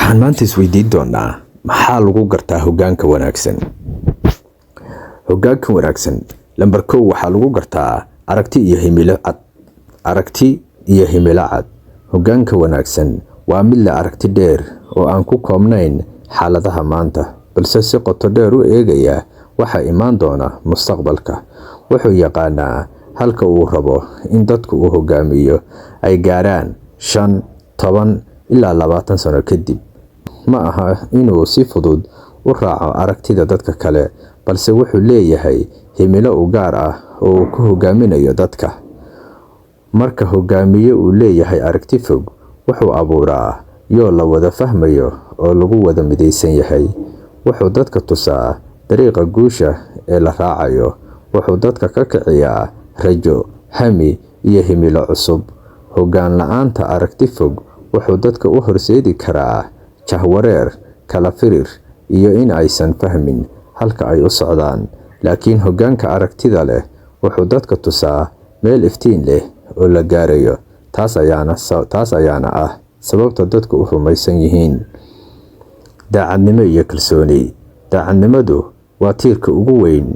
waxaan maanta isweydiin doonaa maxaa lagu gartaa hoggaanka wanaagsan. Hoggaanka wanaagsan lambar 1 waxaa lagu gartaa aragti iyo himilo cad. Hoggaanka wanaagsan waa mid leh aragti dheer oo aan ku koobnayn xaaladaha maanta, balse si qoto dheer u eegaya waxa imaan doona mustaqbalka. Wuxuu yaqaanaa halka uu rabo in dadku uu hogaamiyo ay gaaraan 5, 10 ilaa 20 sano kadib. Ma aha inuu si fudud u raaco aragtida dadka kale, balse wuxuu leeyahay himilo u gaar ah oo uu ku hogaaminayo dadka. Marka hogaamiye uu leeyahay aragti fog, wuxuu abuuraa yool la wada fahmayo oo lagu wada midaysan yahay. Wuxuu dadka tusaa dariiqa guusha ee la raacayo. Wuxuu dadka ka kiciyaa rajo, hami iyo himilo cusub. Hoggaan la'aanta aragti fog wuxuu dadka u horseedi karaa jahwareer, kala firir iyo in aysan fahmin halka ay u socdaan. Laakiin hoggaanka aragtida leh wuxuu dadka tusaa meel iftiin leh oo la gaarayo. Taas ayaana ah sababta dadku u rumaysan yihiin. Daacadnimo iyo kalsooni. Daacadnimadu waa tiirka ugu weyn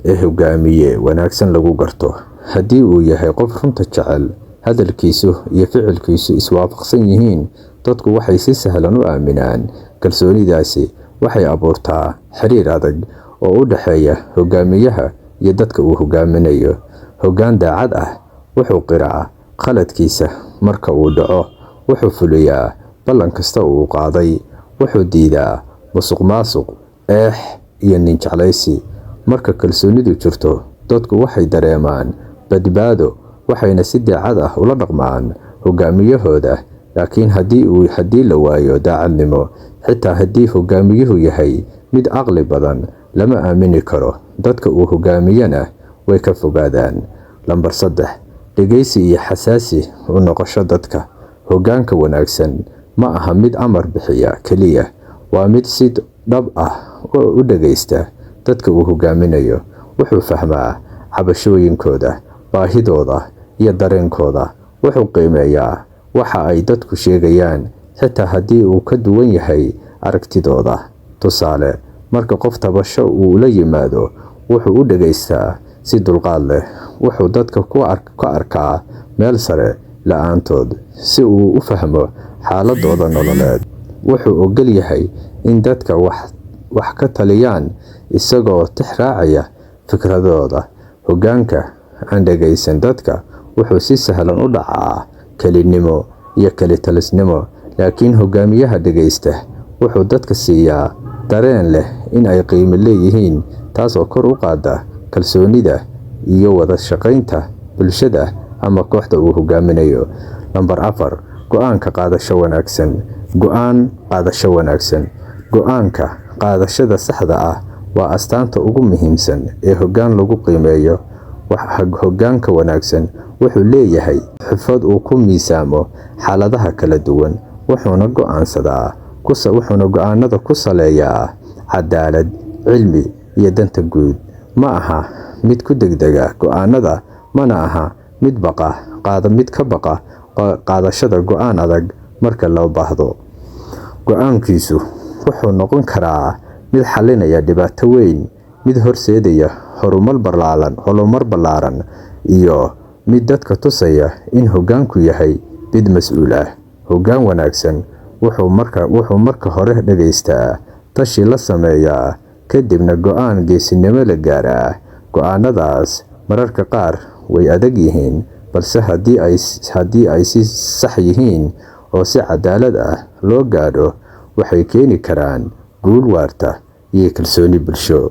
ee hogaamiye wanaagsan lagu garto. Haddii uu yahay qof runta jecel, hadalkiisu iyo ficilkiisu iswaafaqsan yihiin, dadku waxay si sahlan u aaminaan. Kalsoonidaasi waxay abuurtaa xiriir adag oo u dhaxeeya hogaamiyaha iyo dadka uu hogaaminayo. Hoggaan daacad ah wuxuu qiraa khaladkiisa marka uu dhaco, wuxuu fuliyaa ballan kasta uu qaaday, wuxuu diidaa musuqmaasuq, eex iyo nin jeclaysi. Marka kalsoonidu jirto, dadku waxay dareemaan badbaado, waxayna si daacad ah ula dhaqmaan hogaamiyahooda. Laakiin haddii la waayo daacadnimo, xitaa haddii hogaamiyuhu yahay mid caqli badan, lama aamini karo. Dadka uu hogaamiyana way ka fogaadaan. Lambar 3, dhegeysi iyo xasaasi u noqosho dadka. Hoggaanka wanaagsan ma aha mid amar bixiya kaliya, waa mid si dhab ah u dhageysta dadka uu hogaaminayo. Wuxuu fahmaa cabashooyinkooda, baahidooda iyo dareenkooda. Wuxuu qiimeeyaa waxa ay dadku sheegayaan, xitaa haddii uu ka duwan yahay aragtidooda. Tusaale, marka qof tabasho uu la yimaado, wuxuu u dhageystaa si dulqaad leh. Wuxuu dadka ka arkaa meel sare la'aantood si uu u fahmo xaaladooda nololeed. Wuxuu ogol yahay in dadka wax ka taliyaan isagoo tix raacaya fikradooda. Hoggaanka aan dhageysan dadka wuxuu si sahlan u dhacaa kelinimo iyo kalitalisnimo. Laakiin hogaamiyaha dhageysta wuxuu dadka siiyaa dareen leh in ay qiimo leeyihiin, taasoo kor u qaada kalsoonida iyo wada shaqaynta bulshada ama kooxda uu hogaaminayo. Lambar 4, go'aanka qaadasho wanaagsan. Go'aanka qaadashada saxda ah waa astaanta ugu muhiimsan ee hoggaan lagu qiimeeyo. Hoggaanka wanaagsan wuxuu leeyahay xirfad uu ku miisaamo xaaladaha kala duwan, wuxuuna go'aanada ku saleeyaa cadaalad, cilmi iyo danta guud. Ma aha mid ku degdega go'aanada, mana aha mid ka baqa qaadashada go'aan adag marka loo baahdo. Go'aankiisu wuxuu noqon karaa mid xalinaya dhibaato weyn, mid horseedaya horumar ballaaran, iyo mid dadka tusaya in hoggaanku yahay mid mas'uul ah. Hoggaan wanaagsan wuxuu marka hore dhageystaa, tashi la sameeyaa, kadibna go'aan geesinimo la gaaraa. Go'aanadaas mararka qaar way adag yihiin, balse haddii ay si sax yihiin oo si cadaalad ah loo gaadho, waxay keeni karaan guul waarta iyo kalsooni bulsho.